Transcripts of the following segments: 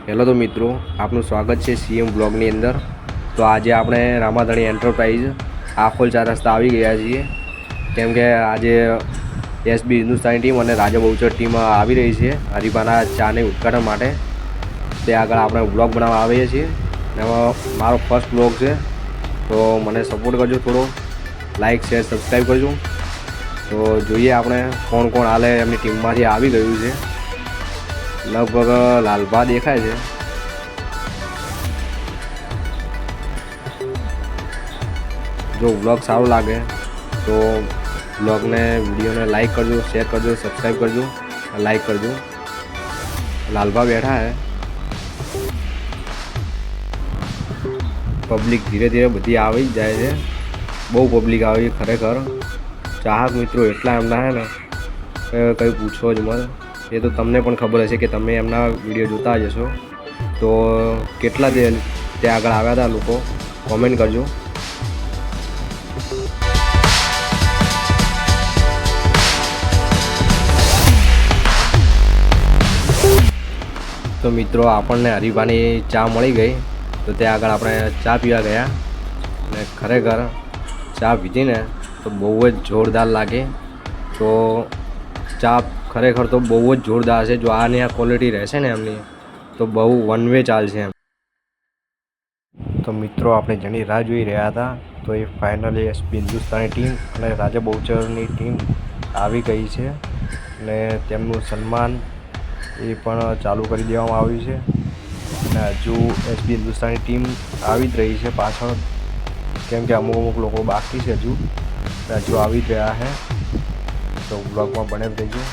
Hello તો મિત્રો, આપનું સ્વાગત છે સીએમ બ્લોગની અંદર। તો આજે આપણે રામાધણી એન્ટરપ્રાઇઝ આખોલ 4 રસ્તા આવી ગયા છીએ, કેમ કે આજે એસબી હિન્દુસ્તાની ટીમ અને રાજા બહુચર ટીમ આવી રહી છે હરીફાના ચાને ઉદ્ઘાટન માટે। તે આગળ આપણે બ્લોગ બનાવવા આવીએ છીએ। એમાં મારો ફર્સ્ટ બ્લોગ છે, તો મને સપોર્ટ કરજો, થોડો લાઇક શેર સબસ્ક્રાઈબ કરજો। તો જોઈએ આપણે કોણ કોણ હાલે એમની ટીમમાંથી આવી ગયું છે। लगभग लालबा देखाय है। जो ब्लॉग सारो लगे तो ब्लॉग ने वीडियो ने लाइक करजो, शेर करजो, सब्सक्राइब करजो, लाइक करजो। लालबा बैठा है। पब्लिक धीरे धीरे बधी आई जाए है। बहु पब्लिक आई खरेखर। चाहक मित्रों एटला एमना है ने कई पूछो ज मत। ये तो तमने पण खबर हशे कि तमे एमना विडियो जोता ज हशो। तो केटला ते आगळ आव्या था लोको कॉमेंट करजो। तो मित्रों आपने हरीफानी चा मळी गई, तो ते आगळ आपणे चा पीवा गया ने खरेखर चा पीधी ने तो बहु ज जोरदार लागे। तो चा खरेखर तो बहु ज जोरदार है। जो आने आ क्वॉलिटी रहेशे ने एमनी तो बहु वन वे चालशे एम। तो मित्रों आपणे जेनी राह जोई रह्या हता, तो ये फाइनली एसबी हिंदुस्तानी टीम अने राजा बहुचरनी टीम आवी गई छे ने तेमनुं सन्मान ये पण चालू करी देवामां आव्युं छे। अने हजू एसबी हिंदुस्तानी टीम आवी ज रही छे पाछळ, केम के अमुक लोको बाकी छे हजू आवी ज रह्या है। तो ब्लॉग में बने रहीजो।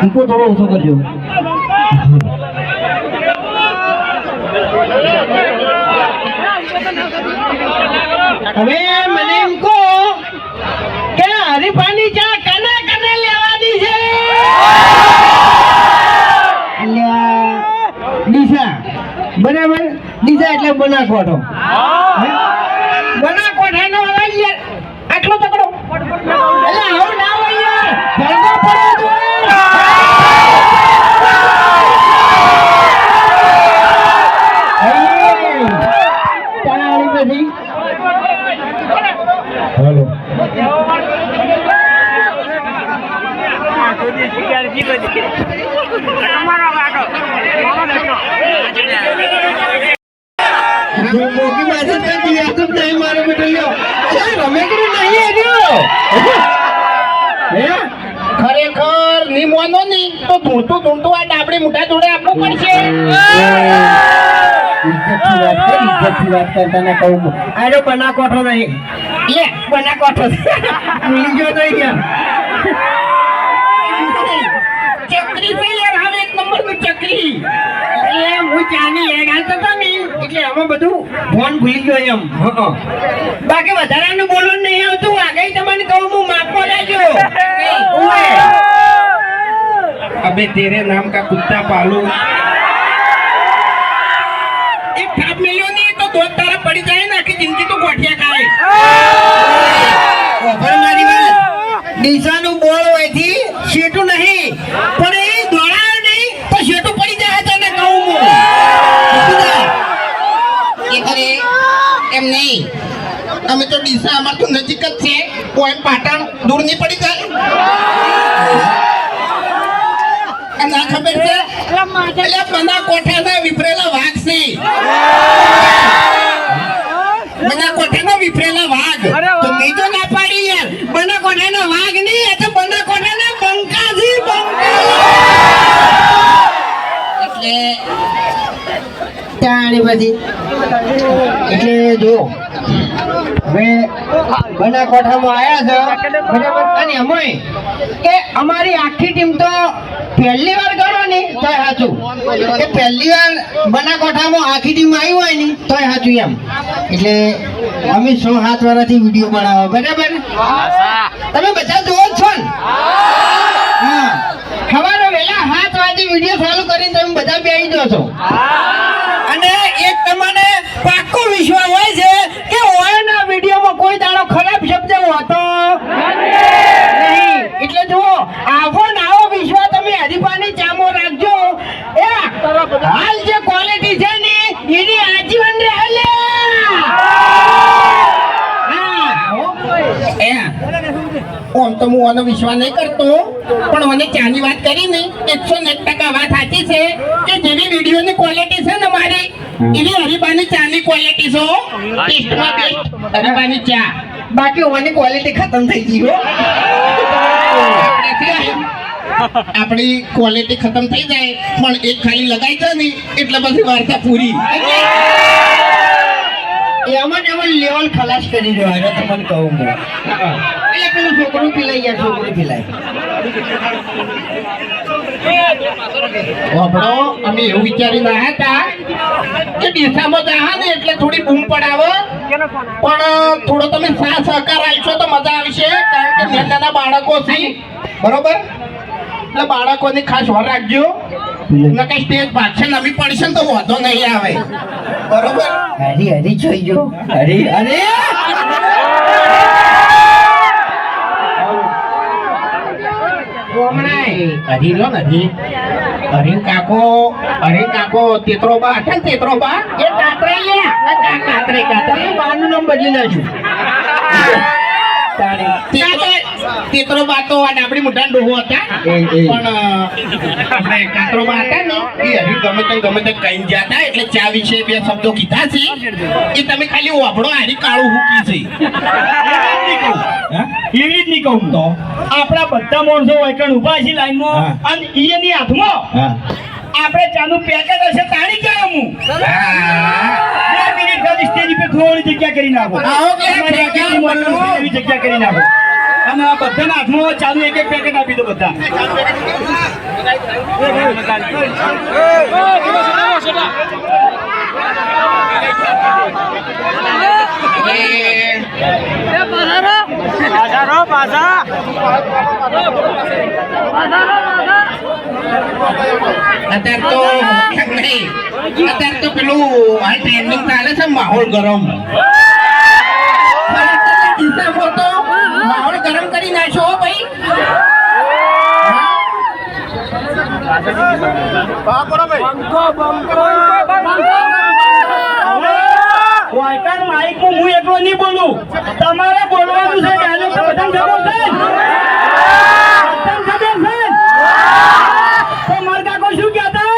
इनको थोड़ा ओछो करजो। હવે મને એમ કહો કે હરીફાની ચા કને કને લેવાની છે? ડીસા બરાબર। ડીસા એટલે બનાસકાંઠો। બનાસકાંઠાનો અવાજ આટલો પકડો એટલે આવું ના હોય ભરતો પડો हेलो हमारा મોગી બાજુ જ કઈ યાદ જ નહીં મારો બેટો લ્યો. અરે રમે કે નહીં એર્યો હે ખરેખર ની મોનો ની તો ધૂણતું આ ડાબડી મોટા જોડે આપવું પડશે. ઇજ્જતથી વાત કરતા ના કહું આજો બનાકોઠો નહીં લે બનાકોઠો ભૂલી ગયો નહીં યાર ચકરી છે યાર હવે એક નંબરનું ચકરી એ હું ચાની એ ગાલતો તો ને એટલે આમાં બધું ફોન ભૂલી ગયો એમ બાકી વધારાનું બોલવાનું નહીં આવતું આગળ તમને કહું હું માપવા લાગ્યો અબે તેરે નામ કા કુત્તા પાલું એક થાપ મિલ્યો નહીં તો દોત તારા પડી જાય ને આખી જિંદગી તો ગોઠિયા ખાય ઓફર મારી વાત ડીસાનું બોળ હોયથી શેટું નહીં પણ એ દોડાયો નહીં તો શેટું પડી જાય તને કહું હું એ ખરે એમ નહીં અમે તો ડીસા અમાર તો નજીક જ છે કોઈ પાટણ દૂર નહીં પડી જાય ના ખબર છે એટલે બનાકોઠાના વિફરેલા વાઘ છે બનાકોઠાના વિફરેલા વાઘ તો બીજો ના પાડી યાર બનાકોઠાના વાઘ નહીં એ તો બનાકોઠાના બંકા છે બંકા એટલે તાણી બધી એટલે જો હવે બનાકોઠામાં આયા છે બરાબર અને અમોય કે અમારી આખી ટીમ તો પહેલી વાર ગણો ને તોય સાચું કે પહેલી વાર બનાકોઠામાં આખી ટીમ આવી હોય ને તોય સાચું એમ એટલે અમે 6-7 વર્ષથી વિડીયો બનાવો બરાબર તમે બધા જોવો જ છો ને હા સવારે વહેલા 7 વાગે વિડીયો ચાલુ કરીને તમે બધા બેસી જાઓ છો અને એક તમને પાક્કો વિશ્વાસ હોય છે કે ઓયના વિડીયોમાં કોઈ દાડો ખરાબ શબ્દ હોતો નહીં એટલે જુઓ આવો ને આવો વિશ્વાસ તમે હરીફાની ચામો રાખજો એ હાલ જે ક્વોલિટી છે ને એની આજીવન રહે ઓમ તો હું આનો વિશ્વાસ નહીં કરતો પણ મને ચાની વાત કરી ને 101% વાત સાચી છે કે જેવી વિડીયોની ક્વોલિટી છે ને મારી એવી હરીબાની ચાની ક્વોલિટી છે ટેસ્ટમાં બેસ્ટ હરીબાની ચા બાકી ઓની ક્વોલિટી ખતમ થઈ ગઈ હો આપણી ક્વોલિટી ખતમ થઈ જાય પણ એક ખાલી લગાઈ જાય ને એટલે પછી વાર્તા પૂરી એમાં લેવલ ખલાસ કરી દેવાનો તમને કહું હું એટલે પેલું છોકરું પીલાઈ યાર છોકરું પીલાય આપણો અમે એવું વિચારી ના હતા કે ડીસામાં જા ને એટલે થોડી બૂમ પડાવો પણ થોડો તમે સાથ સહકાર આપશો તો મજા આવશે કારણ કે નાના બાળકો છે બરોબર એટલે બાળકોની ખાસ વાર રાખજો ને કઈ સ્ટેજ પાછળ નમી પડશે ને તો વાંધો નહીં આવે બરોબર હરી જોઈ જો હરી અરે હરી લો નથી હરી કાકો તેતરો બા હતા ને તેતરો બા એ કાતરે લે કાતરે બાનું નામ બદલી નાખ્યું તેતરો બા તો આ ડાબડી મોટા ડોહો હતા પણ આપણે કાતરો બા હતા ને એ હરી ગમે તે કઈ જતા એટલે ચા વિશે બે શબ્દો કીધા છે એ તમે ખાલી વાપડો હારી કાળું હુકી છે એવી જ નહીં કહું તો આપણા બધા માણસો વૈકણ ઉભા છે લાઈનમાં અને એની હાથમાં આપણે ચાનું પેકેટ હશે તાણી ગયો હું 2 મિનિટ ખાલી સ્ટેજ પર થોડી જગ્યા કરી નાખો એવી જગ્યા કરી નાખો અને આ બધાના હાથમાં ચાનું એક પેકેટ આપી દો બધા અત્યારે તો પેલું આ ટ્રેન્ડિંગ ચાલે છે માહોલ ગરમ માહોલ ગરમ કરી નાખો ભાઈ માઇક હું એકલો નહીં બોલું તમારે બોલવાનું છે ડાયલોગ તો બધાને ખબર છે તો મારા કાકો શું કહેતા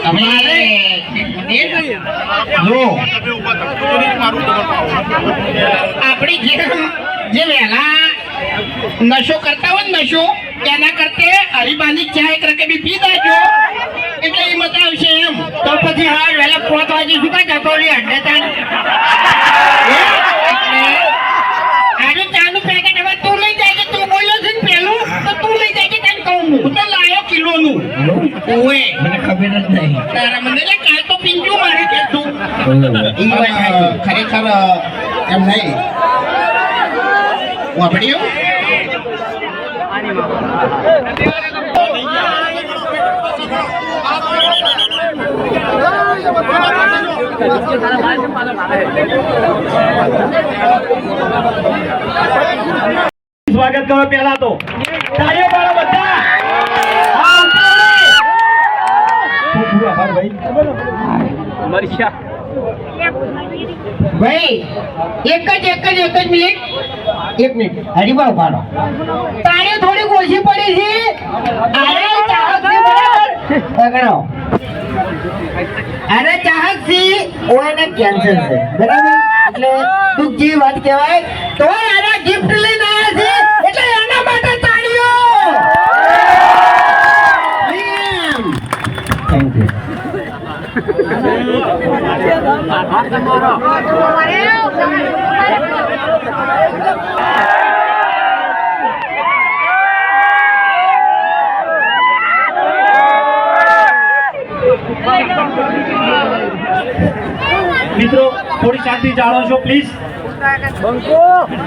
અમારે જો આપણી જે વહેલા નશો કરતા હોય ને નશો એના કરતે હરીબાની ચા એક રકેબી પી દેજો એટલે એ મજા આવશે એમ. તો પછી હા વહેલા 5 વાગે શું કાંઈ જતો રહી અડ્ડે તાણ આજે ચાનું પેકેટ હવે તું લઈ જાય છે. તું બોલ્યો છે ને પેલું તો તું લઈ જાય છે તને કહું હું તો લાયો કિલોનું ઓએ મને ખબર જ નહીં તારા મને લે કાલ તો પિંજુ મારે કે તું ઈ વાત ખરેખર એમ નહીં વાપડ્યું સ્વાગત કરો પહેલા તો તાળીઓ પાડો બધા. ખૂબ ખૂબ આભાર ભાઈ. ભાઈ એક જ મિનિટ હરીબા ઉભારો તાળીઓ થોડીક ઓછી પડી છે. અરે ચાહક છે બરાબર પકડો. અરે ચાહક છે ઓને કેન્સર છે બરાબર એટલે તું જે વાત કહેવાય તો આના ગિફ્ટ લઈને આવ્યા છે એટલે એના માટે તાળીઓ. Thank you. મિત્રો થોડી શાંતિ જાળવો છો પ્લીઝ.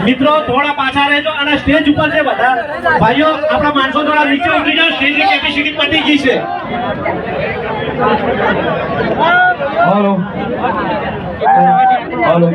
મિત્રો થોડા પાછા રહેજો અને સ્ટેજ ઉપર છે બધા ભાઈઓ આપણા માણસો થોડા નીચે ઉતરી જાઓ. સ્ટેજની કેપેસિટી પતી ગઈ છે. હેલો હેલો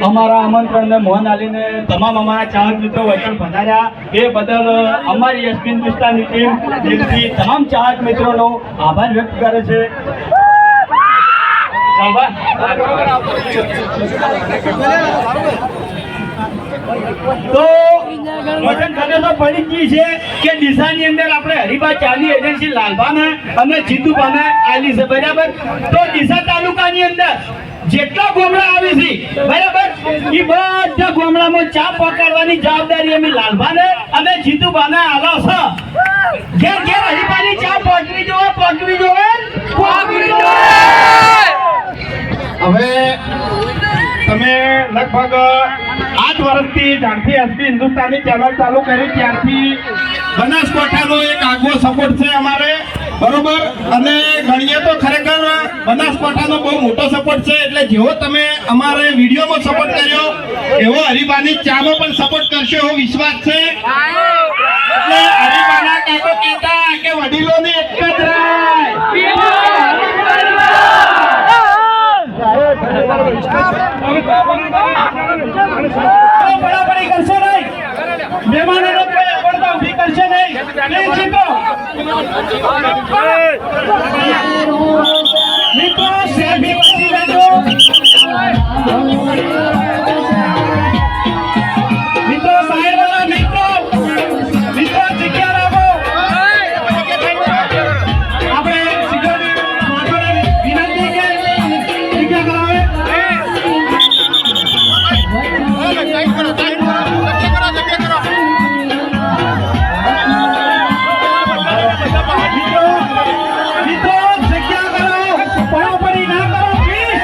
અમારા આમંત્રણને મોહન આલીને તમામ અમારા ચાહક મિત્રો વૈકણ પધાર્યા એ બદલ અમારી એસપી હિન્દુસ્તાનની ટીમ દિલથી તમામ ચાહક મિત્રોનો આભાર વ્યક્ત કરે છે. તો વચન ખબર તો પડી ગઈ છે કે ડીસાની અંદર આપણે હરિભા ચાની એજન્સી લાલભાને અને જીતુભાને આલી છે બરાબર. તો ડીસા તાલુકાની અંદર જેટલા ગામડા આવે છે બરાબર એ બધા ગામડામાં ચા પકડવાની જવાબદારી અમે લાલભાને અને જીતુભાને આલો છે. ઘેર ઘેર હરિભાની ચા પકવી જોવે. હવે તમે લગભગ 8 વર્ષથી જ્યારથી એસપી હિન્દુસ્તાની ચેનલ ચાલુ કરી ત્યારથી બનાસકાંઠાનો એક આગવો સપોર્ટ છે અમારે બરોબર. અને ગણીએ તો ખરેખર બનાસકાંઠાનો બહુ મોટો સપોર્ટ છે. એટલે જેવો તમે અમારે વિડીયોમાં સપોર્ટ કર્યો એવો હરિભાની ચામાં પણ સપોર્ટ કરશો એવો વિશ્વાસ છે. એટલે હરિભાના કાકો કહેતા કે વડીલોની એક જ રાય. બરાબરી કરશે નહીં. મહેમાનોનો કોઈ અવળતા ઊભી કરશે નહીં. પ્લીઝ મિત્રો સેલ્ફી પછી લેજો. મિત્રો બહાર વાળા મિત્રો જગ્યા રાખો. આપણે વિનંતી કે જગ્યા કરાવે. મિત્રો જગ્યા કરો. પડાપડી ના કરો પ્લીઝ.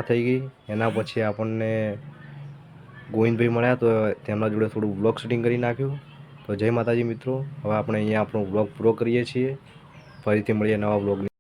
થઈ ગઈ. એના પછી આપણને ગોવિંદભાઈ મળ્યા તો તેમના જોડે થોડું વ્લોગ શૂટિંગ કરી નાખ્યું. તો જય માતાજી મિત્રો, હવે આપણે અહીંયા આપણો વ્લોગ પૂરો કરીએ છીએ. ફરીથી મળીએ નવા વ્લોગની.